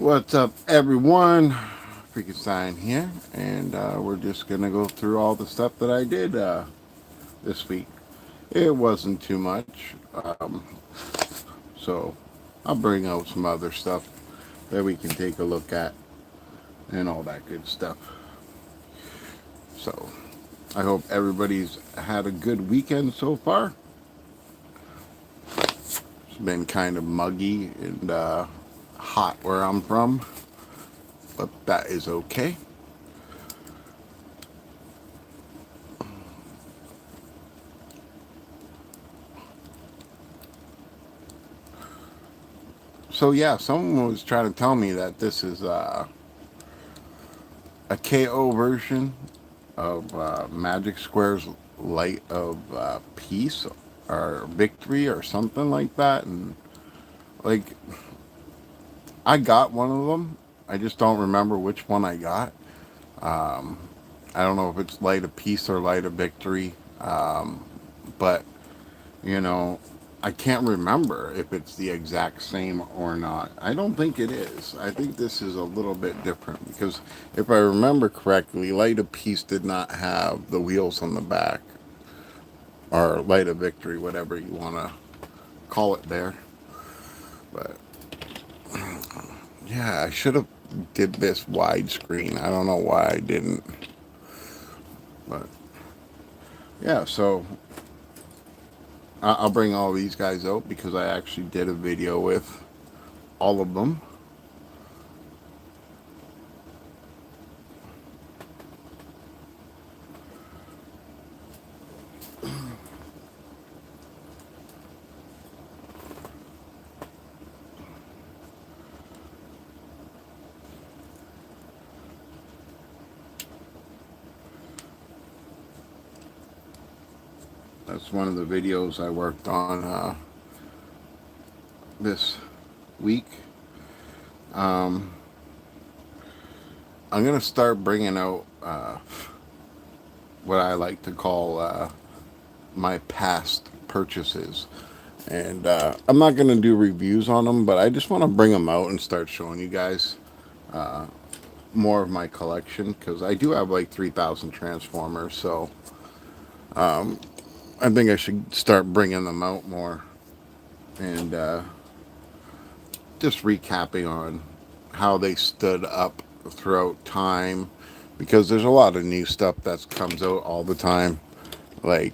What's up, everyone? Freakenstein here, and we're just gonna go through all the stuff that I did this week. It wasn't too much, so I'll bring out some other stuff that we can take a look at and all that good stuff. So I hope everybody's had a good weekend so far. It's been kind of muggy and hot where I'm from, but that is okay. So yeah, someone was trying to tell me that this is a KO version of Magic Square's Light of Peace or Victory or something like that. And like, I got one of them. I just don't remember which one I got. I don't know if it's Light of Peace or Light of Victory. But you know, I can't remember if it's the exact same or not. I don't think it is. I think this is a little bit different because if I remember correctly, Light of Peace did not have the wheels on the back, or Light of Victory, whatever you want to call it there. But yeah, I should have did this widescreen. I don't know why I didn't. But yeah, so I'll bring all these guys out because I actually did a video with all of them. That's one of the videos I worked on this week. Um, I'm gonna start bringing out what I like to call my past purchases, and I'm not gonna do reviews on them, but I just want to bring them out and start showing you guys more of my collection because I do have like 3,000 Transformers, so I think I should start bringing them out more and just recapping on how they stood up throughout time because there's a lot of new stuff that comes out all the time. Like,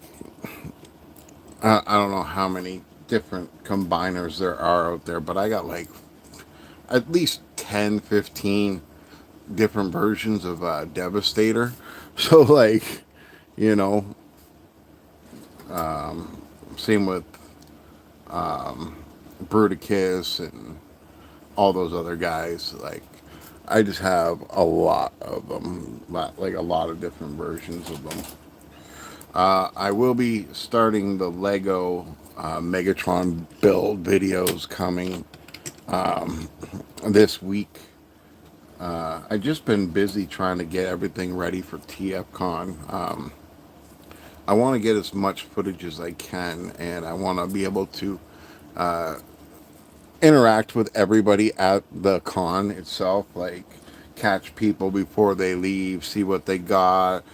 I don't know how many different combiners there are out there, but I got like at least 10, 15 different versions of Devastator. So, like, you know, same with Bruticus and all those other guys. Like, I just have a lot of them, like a lot of different versions of them. I will be starting the Lego Megatron build videos coming this week. I've just been busy trying to get everything ready for TFCon. I want to get as much footage as I can, and I want to be able to interact with everybody at the con itself, like catch people before they leave, see what they got,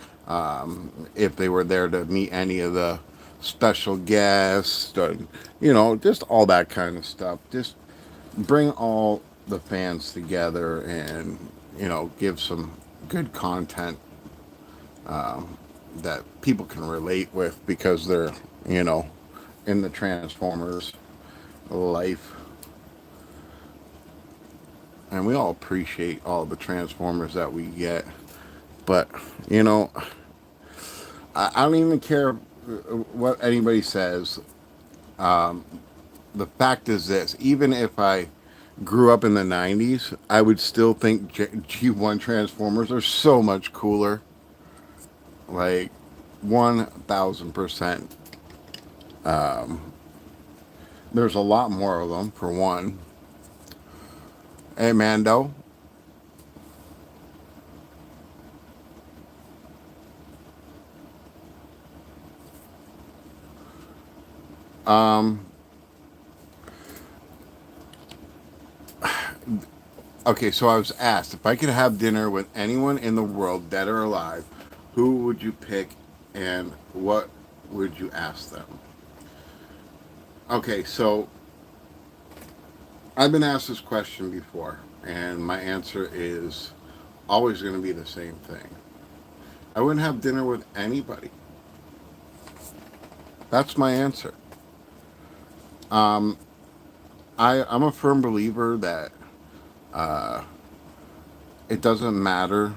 if they were there to meet any of the special guests, and, you know, just all that kind of stuff. Just bring all the fans together and, you know, give some good content that people can relate with because they're, you know, in the Transformers life. And we all appreciate all the Transformers that we get. But, you know, I don't even care what anybody says. The fact is this: even if I grew up in the 90s, I would still think G1 Transformers are so much cooler. Like, 1000%. There's a lot more of them, for one. Hey, Mando. Okay, so I was asked if I could have dinner with anyone in the world, dead or alive, who would you pick and what would you ask them? Okay, so I've been asked this question before, and my answer is always going to be the same thing. I wouldn't have dinner with anybody. That's my answer. Um, I'm a firm believer that it doesn't matter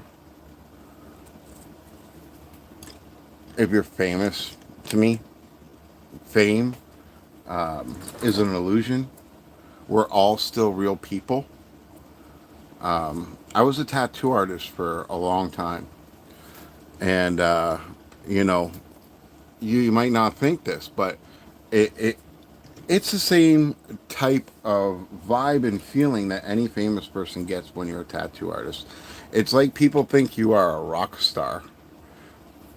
if you're famous to me. Fame is an illusion. We're all still real people. I was a tattoo artist for a long time. And, you know, you might not think this, but it, it it's the same type of vibe and feeling that any famous person gets when you're a tattoo artist. It's like people think you are a rock star,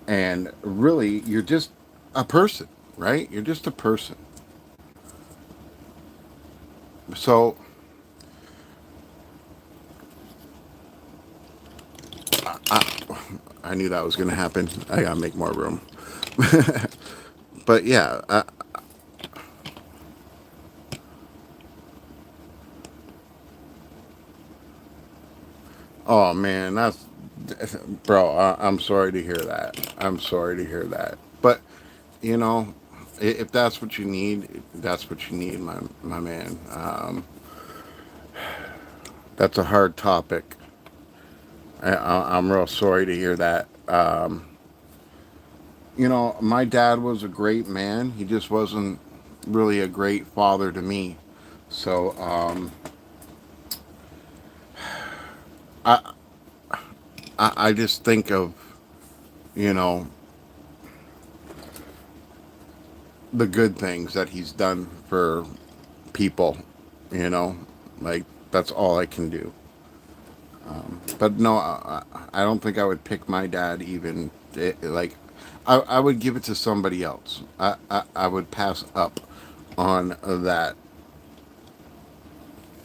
and really, you're just a person, right? You're just a person. So, I knew that was going to happen. I got to make more room. But yeah, oh man, that's bro. I'm sorry to hear that. I'm sorry to hear that. But you know, if that's what you need, that's what you need, my man. That's a hard topic. I'm real sorry to hear that. You know, my dad was a great man. He just wasn't really a great father to me. So I, I just think of, you know, the good things that he's done for people. You know, like that's all I can do. But no, I don't think I would pick my dad even. Like, I would give it to somebody else. I would pass up on that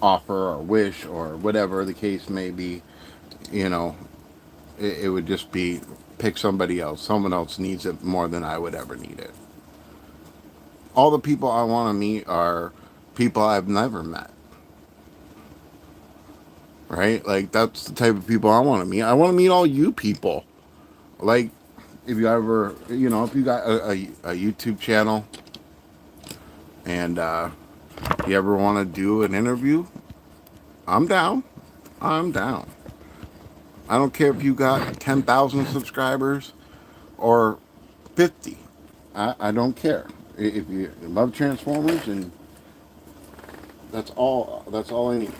offer or wish or whatever the case may be. You know, it would just be pick somebody else. Someone else needs it more than I would ever need it. All the people I want to meet are people I've never met. Right? Like that's the type of people I want to meet. I want to meet all you people. Like if you ever, you know, if you got a YouTube channel and you ever want to do an interview, I'm down. I'm down. I don't care if you got 10,000 subscribers or 50. I don't care. If you love Transformers, and that's all I need.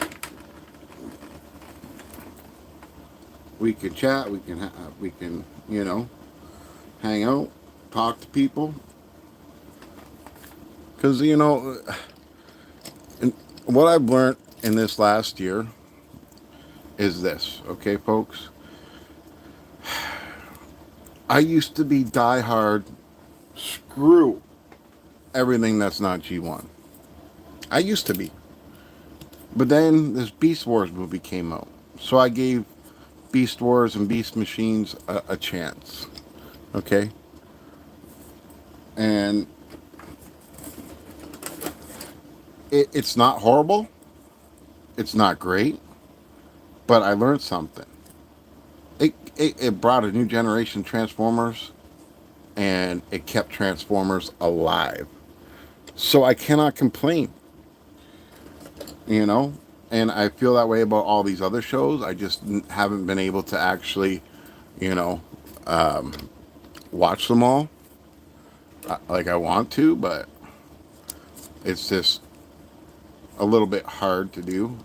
We can chat. We can, you know, hang out, talk to people. Because you know, and what I've learned in this last year is this, okay, folks? I used to be diehard, screw everything that's not G1. I used to be. But then this Beast Wars movie came out. So I gave Beast Wars and Beast Machines a chance, okay? And it's not horrible, it's not great, but I learned something. It brought a new generation of Transformers, and it kept Transformers alive. So I cannot complain, you know? And I feel that way about all these other shows. I just haven't been able to actually, you know, watch them all like I want to, but it's just a little bit hard to do.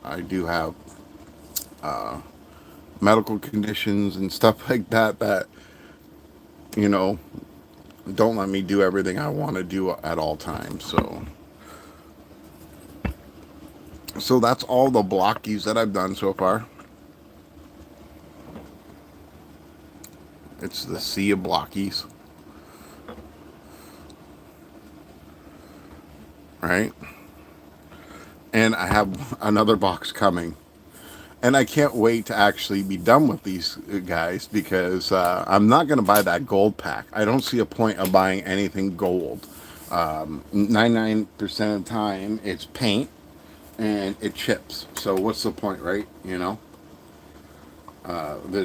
I do have medical conditions and stuff like that that, you know, don't let me do everything I want to do at all times. So that's all the blockies that I've done so far. It's the sea of blockies, right? And I have another box coming. And I can't wait to actually be done with these guys because I'm not going to buy that gold pack. I don't see a point of buying anything gold. 99% of the time, it's paint and it chips. So what's the point, right? There's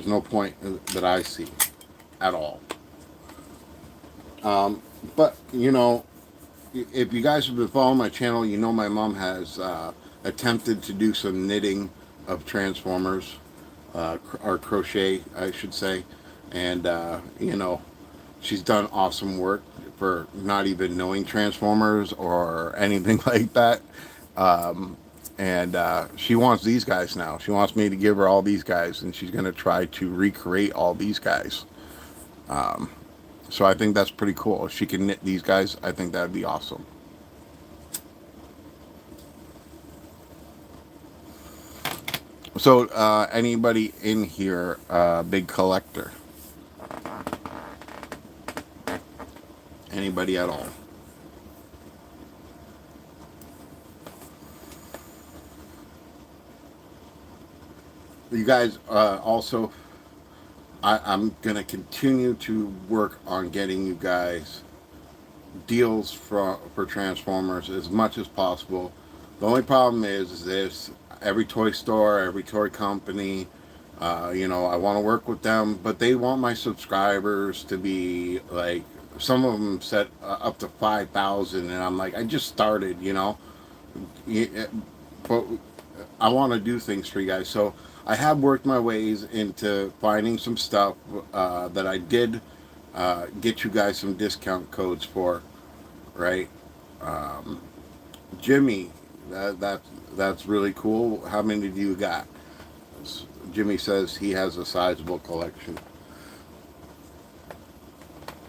no point that I see at all. But if you guys have been following my channel, you know my mom has attempted to do some knitting of Transformers, or crochet, I should say, and she's done awesome work for not even knowing Transformers or anything like that. And she wants these guys now. She wants me to give her all these guys, and she's going to try to recreate all these guys. So I think that's pretty cool. If she can knit these guys, I think that'd be awesome. So anybody in here, big collector? Anybody at all? You guys also, I'm going to continue to work on getting you guys deals for Transformers as much as possible. The only problem is this: every toy store, every toy company, I want to work with them, but they want my subscribers to be like, some of them set up to 5,000, and I'm like, I just started, but I want to do things for you guys. So I have worked my ways into finding some stuff that I did get you guys some discount codes for, right? Um, Jimmy, that's really cool. How many do you got? Jimmy says he has a sizable collection.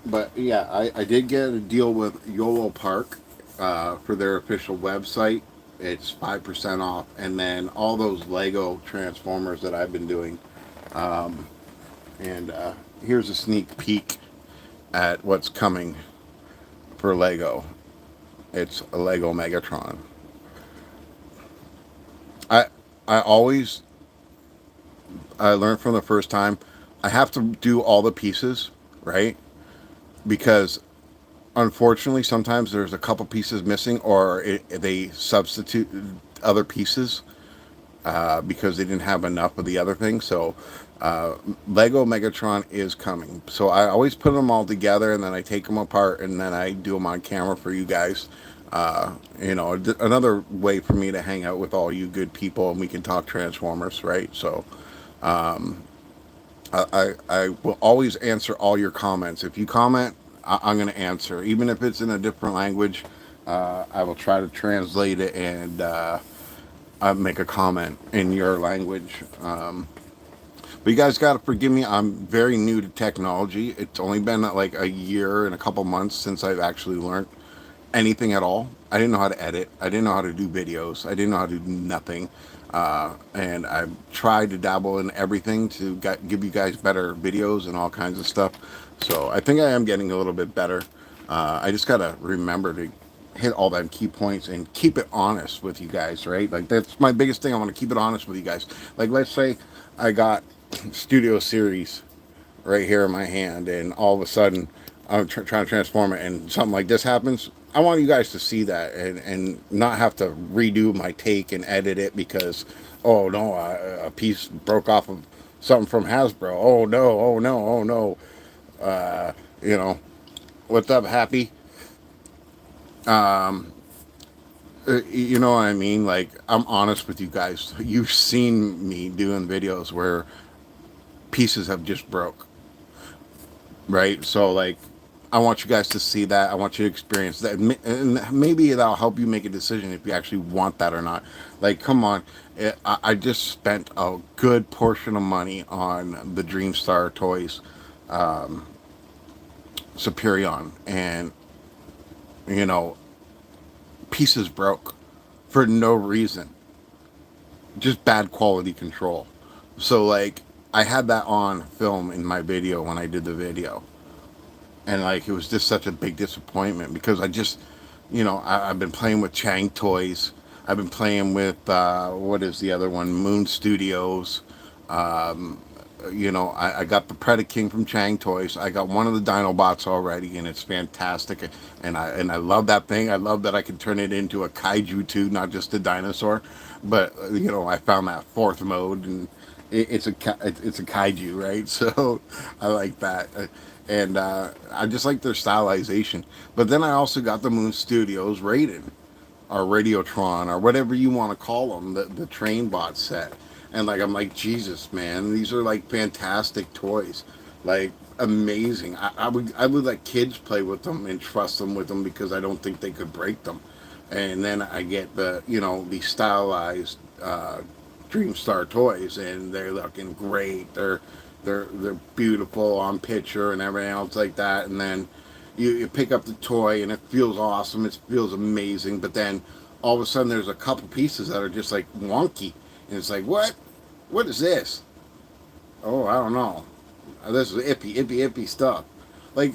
But yeah, I did get a deal with YOLO Park for their official website. It's 5% off, and then all those Lego Transformers that I've been doing. Um, and here's a sneak peek at what's coming for Lego. It's a Lego Megatron. I I always I learned from the first time I have to do all the pieces, right? Because unfortunately sometimes there's a couple pieces missing, or they substitute other pieces because they didn't have enough of the other thing. So Lego Megatron is coming. So I always put them all together, and then I take them apart, and then I do them on camera for you guys. Another way for me to hang out with all you good people, and we can talk Transformers, right? So I will always answer all your comments. If you comment, I'm going to answer, even if it's in a different language. I will try to translate it and make a comment in your language. But you guys got to forgive me. I'm very new to technology. It's only been like a year and a couple months since I've actually learned anything at all. I didn't know how to edit. I didn't know how to do videos. I didn't know how to do nothing. And I've tried to dabble in everything to give you guys better videos and all kinds of stuff. So I think I am getting a little bit better. I just got to remember to hit all them key points and keep it honest with you guys, right? Like, that's my biggest thing. I want to keep it honest with you guys. Like, let's say I got Studio Series right here in my hand, and all of a sudden I'm trying to transform it, and something like this happens. I want you guys to see that, and not have to redo my take and edit it because, oh no, a piece broke off of something from Hasbro. Oh no, oh no, oh no. Uh, you know, what's up, Happy? Um, you know what I mean? Like, I'm honest with you guys. You've seen me doing videos where pieces have just broke, right? So like, I want you guys to see that. I want you to experience that, and maybe that'll help you make a decision if you actually want that or not. Like, come on, I just spent a good portion of money on the Dreamstar toys, Superion, and you know, pieces broke for no reason, just bad quality control. So like, I had that on film in my video when I did the video, and like, it was just such a big disappointment because I just, I've been playing with Chang toys. I've been playing with what is the other one? Moon Studios. I got the Predaking from Chang Toys. I got one of the Dinobots already, and it's fantastic. And I love that thing. I love that I can turn it into a kaiju too, not just a dinosaur. But I found that fourth mode, and it's a kaiju, right? So I like that. And I just like their stylization. But then I also got the Moon Studios Raiden, or Radiotron, or whatever you want to call them, the train bot set. And like I'm like, Jesus, man, these are like fantastic toys, like amazing. I would let kids play with them and trust them with them because I don't think they could break them. And then I get the stylized Dreamstar toys, and they're looking great. They're beautiful on picture and everything else like that. And then you pick up the toy and it feels awesome. It feels amazing. But then all of a sudden there's a couple pieces that are just like wonky, and it's like, what? What is this? Oh, I don't know. This is ippy stuff. Like,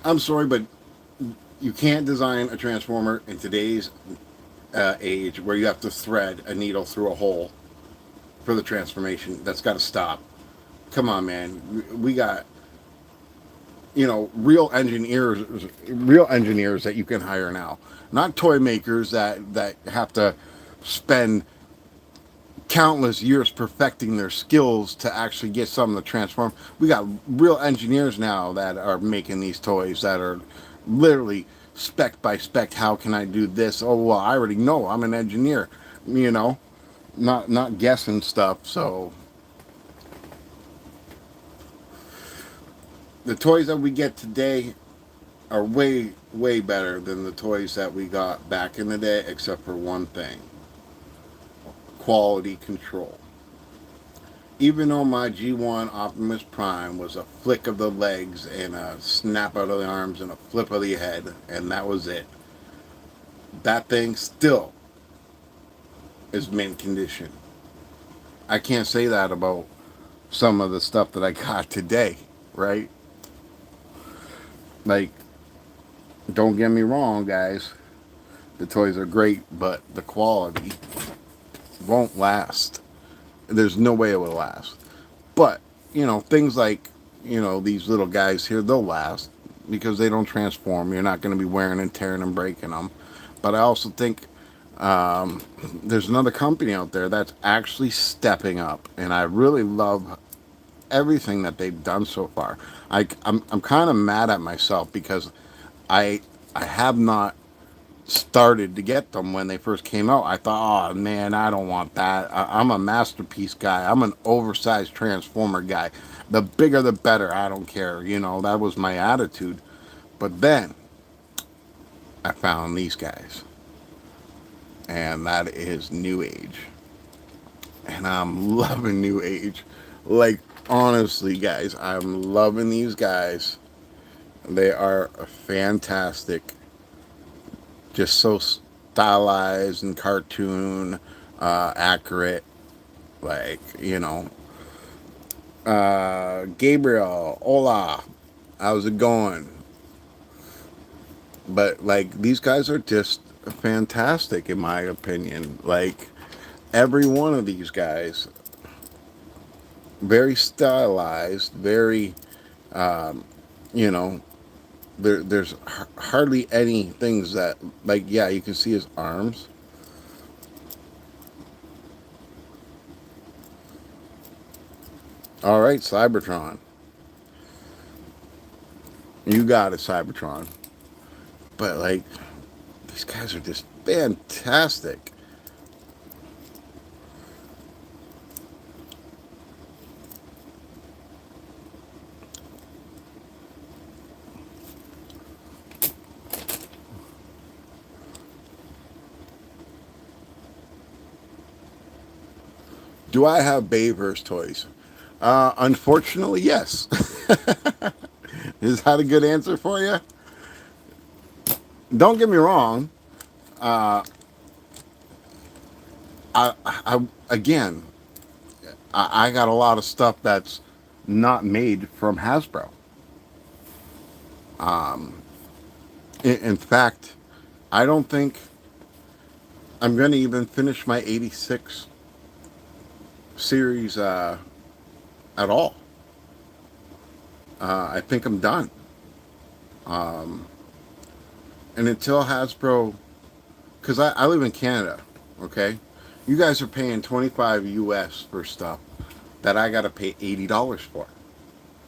I'm sorry, but you can't design a transformer in today's age where you have to thread a needle through a hole for the transformation. That's got to stop. Come on, man. We got real engineers that you can hire now, not toy makers that have to spend countless years perfecting their skills to actually get something to transform. We got real engineers now that are making these toys that are literally spec by spec. How can I do this? Oh well, I already know. I'm an engineer, you know, not guessing stuff. So the toys that we get today are way better than the toys that we got back in the day, except for one thing: quality control. Even though my G1 Optimus Prime was a flick of the legs and a snap out of the arms and a flip of the head, and that was it, that thing still is mint condition. I can't say that about some of the stuff that I got today, right? Like, don't get me wrong, guys. The toys are great, but the quality won't last. There's no way it will last. But, things like, these little guys here, they'll last because they don't transform. You're not going to be wearing and tearing and breaking them. But I also think there's another company out there that's actually stepping up. And I really love everything that they've done so far. I'm kind of mad at myself because I, I have not started to get them when they first came out. I thought, oh man, I don't want that. I'm a masterpiece guy. I'm an oversized transformer guy. The bigger the better. I don't care. That was my attitude. But then I found these guys, and that is New Age. And I'm loving New Age. Like, honestly, guys, I'm loving these guys. They are fantastic, just so stylized and cartoon accurate. Like, Gabriel, hola, how's it going? But like, these guys are just fantastic in my opinion. Like, every one of these guys, very stylized, very, you know, there's hardly any things that, like, yeah, you can see his arms. All right, Cybertron. You got it, Cybertron. But, like, these guys are just fantastic. Do I have Bayverse toys? Unfortunately, yes. Is that a good answer for you? Don't get me wrong. Again, I got a lot of stuff that's not made from Hasbro. In fact, I don't think I'm going to even finish my 86 series at all. I think I'm done. Um, and until Hasbro, because I live in Canada, okay? You guys are paying 25 US for stuff that I got to pay $80 for.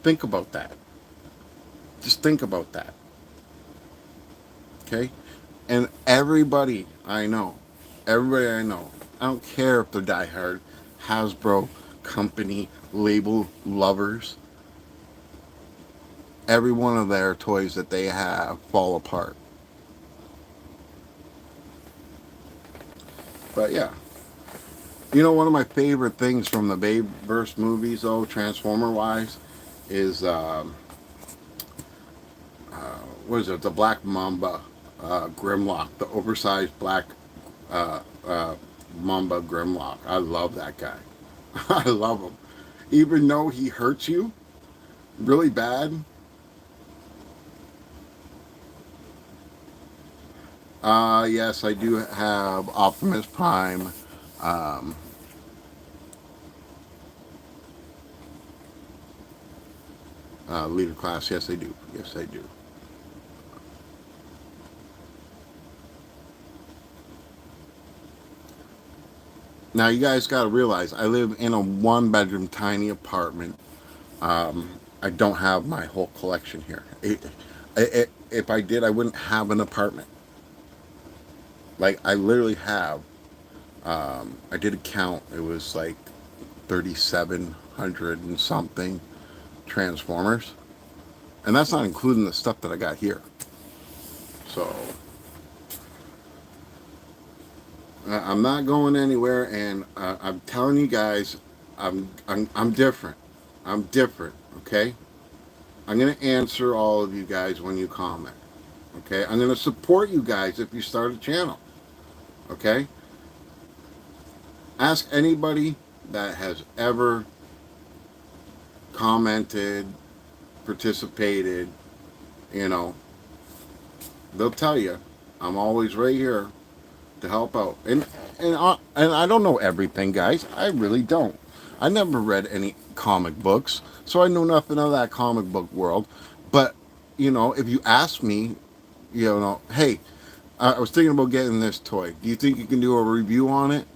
Think about that. Just think about that, okay? And everybody I know, I don't care if they're diehard Hasbro company label lovers, every one of their toys that they have fall apart. But yeah, one of my favorite things from the Babe verse movies, though, Transformer wise, is what is it? The Black Mamba Grimlock, the oversized black uh, uh, Mamba Grimlock. I love that guy. I love him, even though he hurts you really bad. Yes, I do have Optimus Prime. Um, Leader class. Yes, I do. Yes, I do. Now, you guys got to realize I live in a one-bedroom tiny apartment. I don't have my whole collection here. If I did, I wouldn't have an apartment. Like, I literally have. I did a count. It was like 3,700 and something Transformers, and that's not including the stuff that I got here. So I'm not going anywhere, and I'm telling you guys, I'm different. I'm different. Okay, I'm gonna answer all of you guys when you comment. Okay, I'm gonna support you guys if you start a channel. Okay, ask anybody that has ever commented, participated. You know, they'll tell you I'm always right here to help out. And I don't know everything, guys. I really don't. I never read any comic books, so I know nothing of that comic book world. But if you ask me, hey, I was thinking about getting this toy. Do you think you can do a review on it?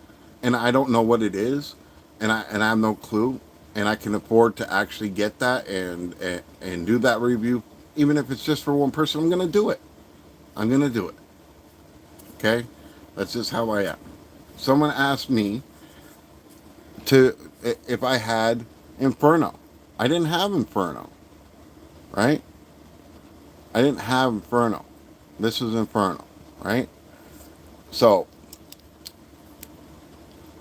And I don't know what it is, and I have no clue, and I can afford to actually get that and do that review, even if it's just for one person. I'm gonna do it. I'm gonna do it. Okay, that's just how I am. Someone asked me to if I had Inferno. I didn't have Inferno, right? I didn't have Inferno. This is Inferno, right? So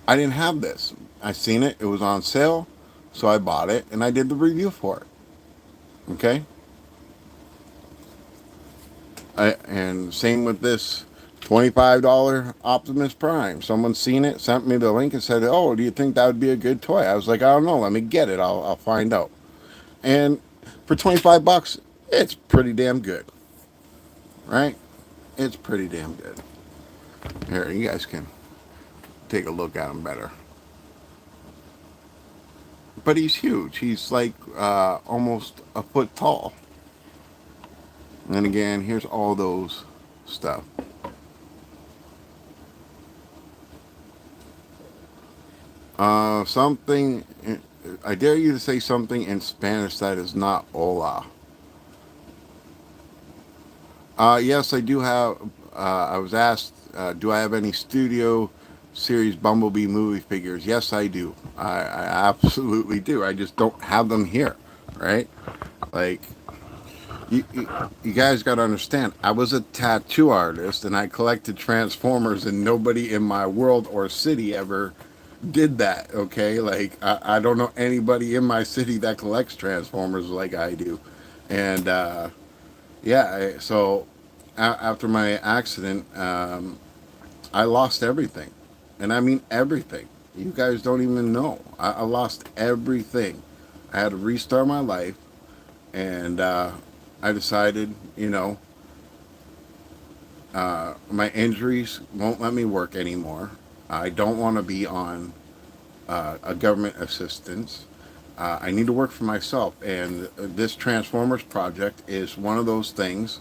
I didn't have this. I seen it. It was on sale, so I bought it and I did the review for it. Okay. And same with this $25 Optimus Prime. Someone seen it, sent me the link, and said, "Oh, do you think that would be a good toy?" I was like, "I don't know. Let me get it. I'll find out." And for 25 bucks, it's pretty damn good, right? It's pretty damn good. Here, you guys can take a look at him better. But he's huge. He's like almost a foot tall. And again, here's all those stuff. Something. I dare you to say something in Spanish that is not hola. Yes, I do have. I was asked, do I have any studio series Bumblebee movie figures? Yes, I do. I absolutely do. I just don't have them here, right? Like, you guys got to understand, I was a tattoo artist and I collected Transformers, and nobody in my world or city ever did that. Okay, like I don't know anybody in my city that collects Transformers like I do, and yeah, so after my accident, I lost everything, and I mean everything. You guys don't even know. I lost everything. I had to restart my life, and I decided, My injuries won't let me work anymore. I don't want to be on a government assistance. I need to work for myself, and this Transformers project is one of those things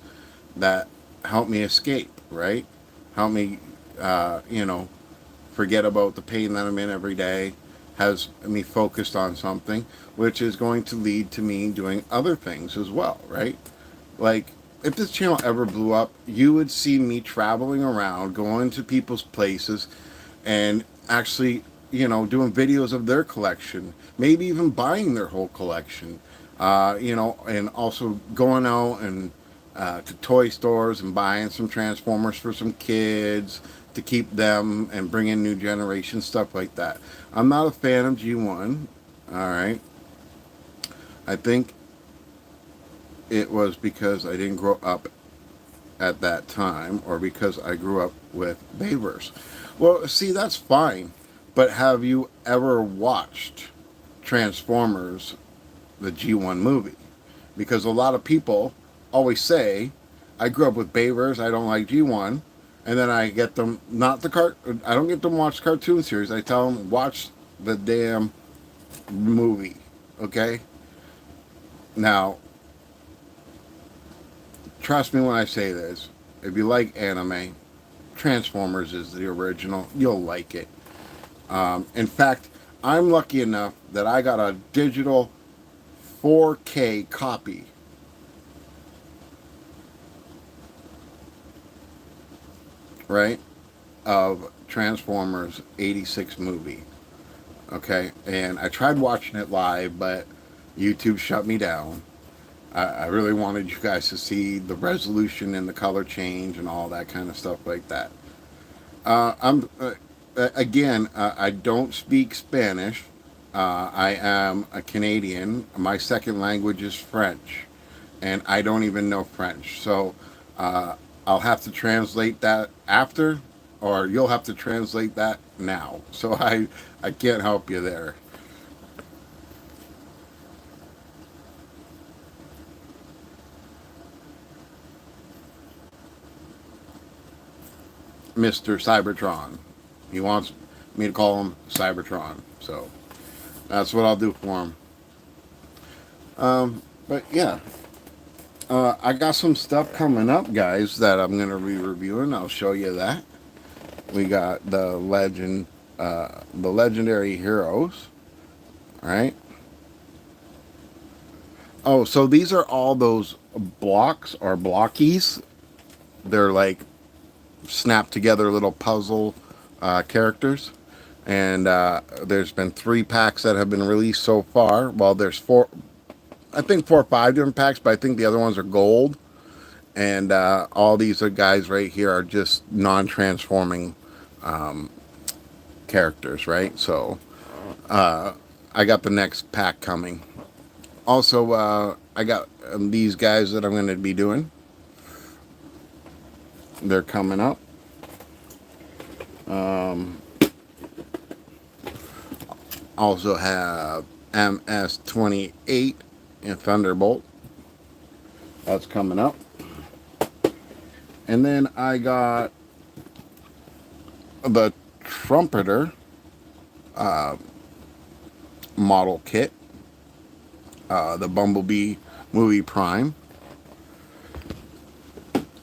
that help me escape. Right? Help me, you know, forget about the pain that I'm in every day. Has me focused on something, which is going to lead to me doing other things as well. Right? Like, if this channel ever blew up, you would see me traveling around, going to people's places, and actually, doing videos of their collection, maybe even buying their whole collection, and also going out and to toy stores and buying some Transformers for some kids to keep them and bring in new generation stuff like that. I'm not a fan of G1. All right. I think it was because I didn't grow up at that time or because I grew up with Bayverse. Well, see, that's fine. But have you ever watched Transformers, the G1 movie? Because a lot of people always say, I grew up with Bayverse, I don't like G1. And then I get them, not the cart, I don't get them watch cartoon series. I tell them, watch the damn movie. Okay? Now, trust me when I say this. If you like anime, Transformers is the original. You'll like it. In fact, I'm lucky enough that I got a digital 4K copy, right, of Transformers 86 movie. Okay, and I tried watching it live, but YouTube shut me down. I really wanted you guys to see the resolution and the color change and all that kind of stuff like that. I'm again. I don't speak Spanish. I am a Canadian. My second language is French, and I don't even know French. So I'll have to translate that after, or you'll have to translate that now. So I can't help you there, Mister Cybertron. He wants me to call him Cybertron. So that's what I'll do for him. But yeah, I got some stuff coming up, guys, that I'm going to be reviewing. I'll show you that. We got the legendary heroes, right? Oh, so these are all those blocks or blockies. They're like snap together little puzzle characters. And there's been 3 packs that have been released so far. Well, there's four, I think 4 or 5 different packs, but I think the other ones are gold. And all these are guys right here are just non-transforming characters, right? So I got the next pack coming. Also, I got these guys that I'm going to be doing. They're coming up. Also have MS-28 and Thunderbolt. That's coming up. And then I got the Trumpeter model kit. The Bumblebee movie Prime.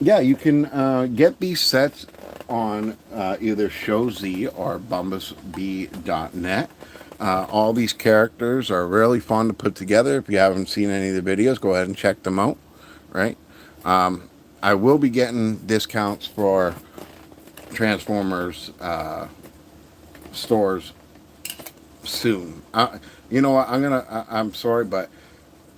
Yeah, you can get these sets on either ShowZ or bumblebee.net. All these characters are really fun to put together. If you haven't seen any of the videos, go ahead and check them out. Right? I will be getting discounts for Transformers stores soon. You know what? I'm sorry, but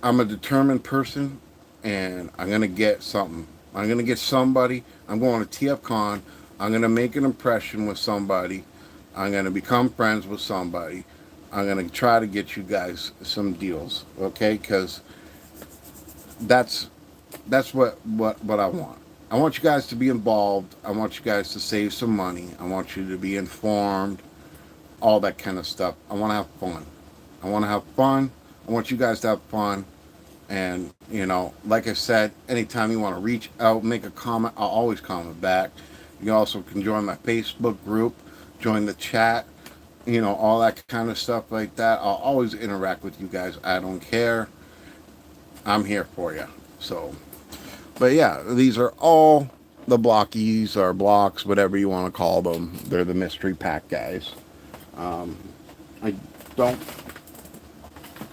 I'm a determined person, and I'm gonna get something. I'm gonna get somebody. I'm going to TFCon. I'm gonna make an impression with somebody. I'm gonna become friends with somebody. I'm gonna try to get you guys some deals, okay? Because that's what I want. I want you guys to be involved. I want you guys to save some money. I want you to be informed. All that kind of stuff. I want to have fun. I want to have fun. I want you guys to have fun. And, like I said, anytime you want to reach out, make a comment, I'll always comment back. You also can join my Facebook group, join the chat, all that kind of stuff like that. I'll always interact with you guys. I don't care. I'm here for you. So, but yeah, these are all the blockies or blocks, whatever you want to call them. They're the mystery pack guys. I don't.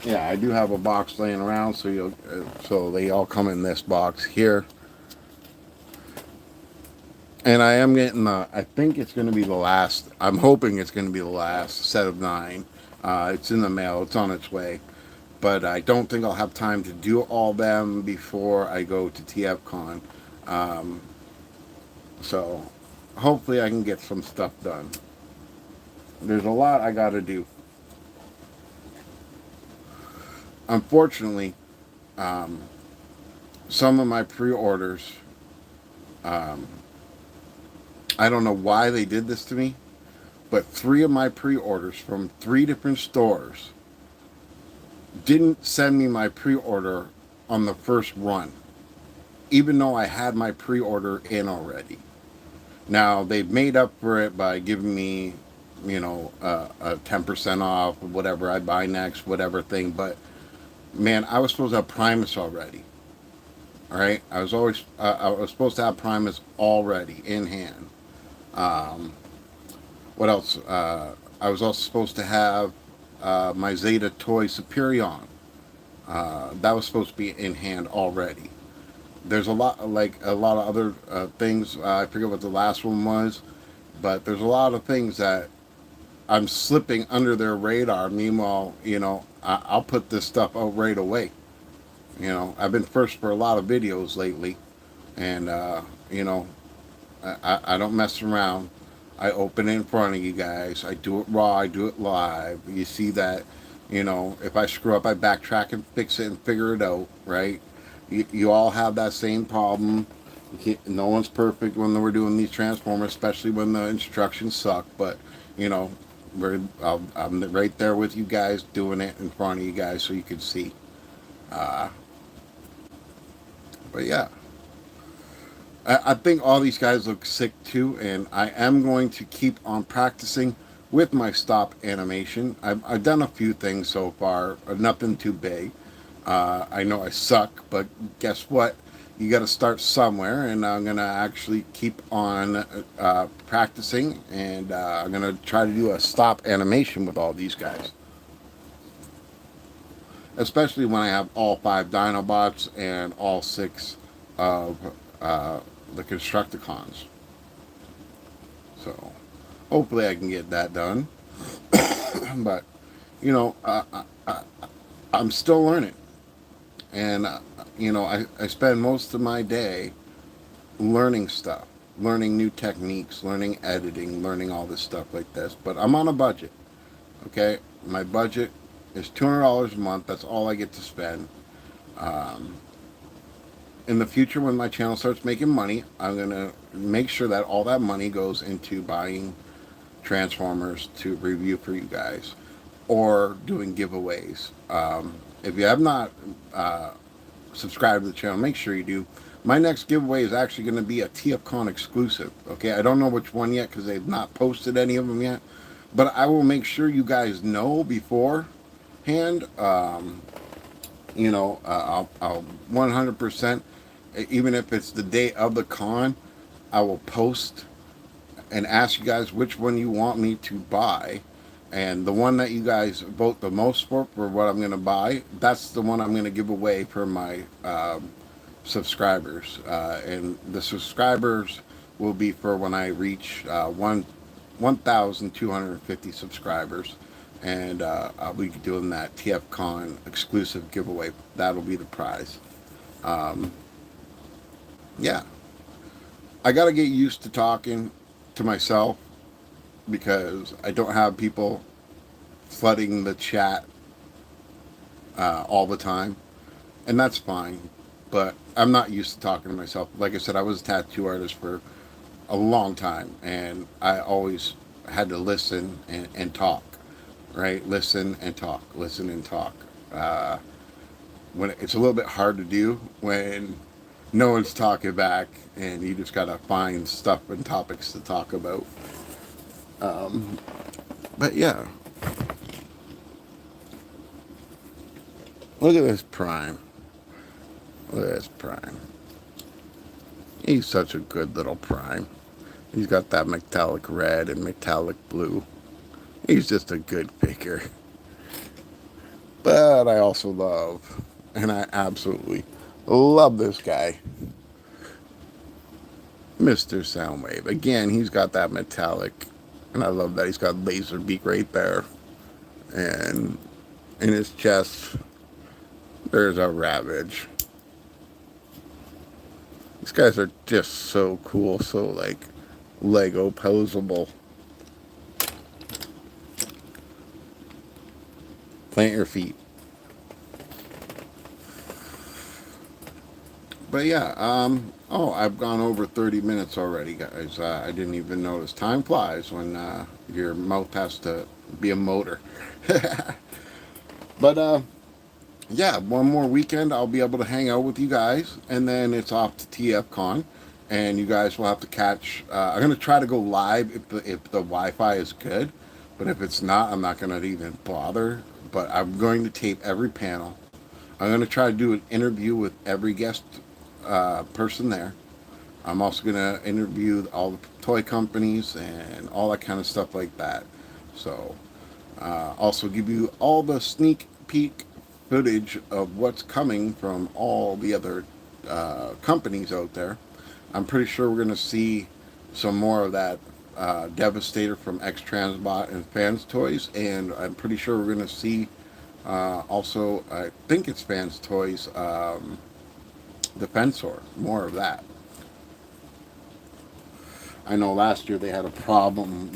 Yeah, I do have a box laying around, so they all come in this box here. And I am getting I think it's going to be the last. I'm hoping it's going to be the last set of 9. It's in the mail. It's on its way. But I don't think I'll have time to do all them before I go to TFCon. Um, so hopefully I can get some stuff done. There's a lot I got to do. Unfortunately, um, some of my pre-orders, um, I don't know why they did this to me, but 3 of my pre-orders from 3 different stores didn't send me my pre-order on the first run, even though I had my pre-order in already. Now, they've made up for it by giving me, a 10% off, whatever I buy next, whatever thing, but man, I was supposed to have Primus already. All right, I was supposed to have Primus already in hand. Um, what else? I was also supposed to have my Zeta toy Superion. That was supposed to be in hand already. There's a lot of other things. I forget what the last one was, but there's a lot of things that I'm slipping under their radar. Meanwhile, I'll put this stuff out right away. I've been first for a lot of videos lately, and I don't mess around. I open it in front of you guys. I do it raw. I do it live. You see that, if I screw up, I backtrack and fix it and figure it out, right? You all have that same problem. No one's perfect when we're doing these Transformers, especially when the instructions suck. But, you know, I'm right there with you guys doing it in front of you guys so you can see. Uh, but yeah. I think all these guys look sick too, and I am going to keep on practicing with my stop animation. I've done a few things so far, nothing too big. I know I suck, but guess what? You got to start somewhere, and I'm going to actually keep on practicing, and I'm going to try to do a stop animation with all these guys. Especially when I have all 5 Dinobots and all 6 of the Constructicons. So hopefully I can get that done. But you know, I'm still learning, and I spend most of my day learning stuff, learning new techniques, learning editing, learning all this stuff like this. But I'm on a budget. Okay, my budget is $200 a month. That's all I get to spend. Um, in the future, when my channel starts making money, I'm going to make sure that all that money goes into buying Transformers to review for you guys or doing giveaways. If you have not subscribed to the channel, make sure you do. My next giveaway is actually going to be a TFCon exclusive. Okay, I don't know which one yet because they've not posted any of them yet, but I will make sure you guys know beforehand. I'll 100%, even if it's the day of the con, I will post and ask you guys which one you want me to buy. And the one that you guys vote the most for what I'm going to buy, that's the one I'm going to give away for my subscribers. And the subscribers will be for when I reach 1,250 subscribers. And I'll be doing that TFCon exclusive giveaway. That'll be the prize. Um, yeah, I got to get used to talking to myself because I don't have people flooding the chat all the time, and that's fine. But I'm not used to talking to myself. Like I said, I was a tattoo artist for a long time, and I always had to listen and talk, right? Listen and talk, listen and talk. when it's a little bit hard to do when no one's talking back and you just gotta find stuff and topics to talk about. But yeah, look at this Prime. Look at this Prime. He's such a good little Prime. He's got that metallic red and metallic blue. He's just a good figure. But I also love, and I absolutely love this guy, Mr. Soundwave. Again, he's got that metallic, and I love that he's got laser beak right there. And in his chest, there's a Ravage. These guys are just so cool, so like Lego posable. Plant your feet. But yeah, oh, I've gone over 30 minutes already, guys. I didn't even notice. Time flies when your mouth has to be a motor. But yeah, one more weekend I'll be able to hang out with you guys, and then it's off to TFCon, and you guys will have to catch. I'm gonna try to go live if the Wi-Fi is good, but if it's not, I'm not gonna even bother. But I'm going to tape every panel. I'm gonna try to do an interview with every guest person there. I'm also gonna interview all the toy companies and all that kind of stuff like that. So also give you all the sneak peek footage of what's coming from all the other companies out there. I'm pretty sure we're going to see some more of that Devastator from X Transbot and Fans Toys, and I'm pretty sure we're going to see also, I think it's Fans Toys, the Fensor, more of that. I know last year they had a problem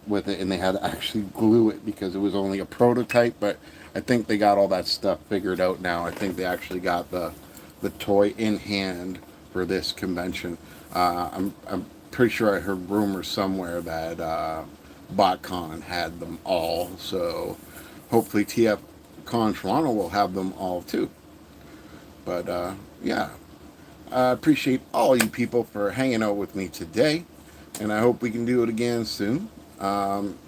with it, and they had to actually glue it because it was only a prototype. But I think they got all that stuff figured out now. I think they actually got the toy in hand for this convention. I'm pretty sure I heard rumors somewhere that BotCon had them all. So hopefully TFCon Toronto will have them all too. But yeah, I appreciate all you people for hanging out with me today, and I hope we can do it again soon.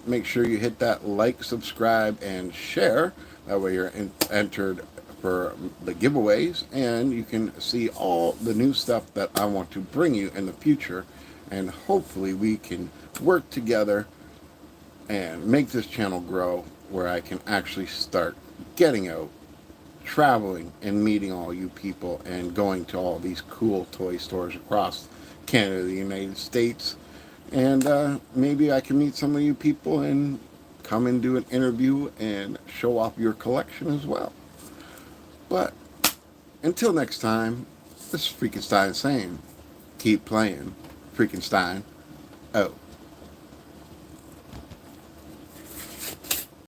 Make sure you hit that like, subscribe, and share. That way you're entered for the giveaways, and you can see all the new stuff that I want to bring you in the future, and hopefully we can work together and make this channel grow where I can actually start getting out, traveling, and meeting all you people and going to all these cool toy stores across Canada, the United States. And maybe I can meet some of you people and come and do an interview and show off your collection as well. But until next time, this is Freakenstein saying, keep playing. Freakenstein out.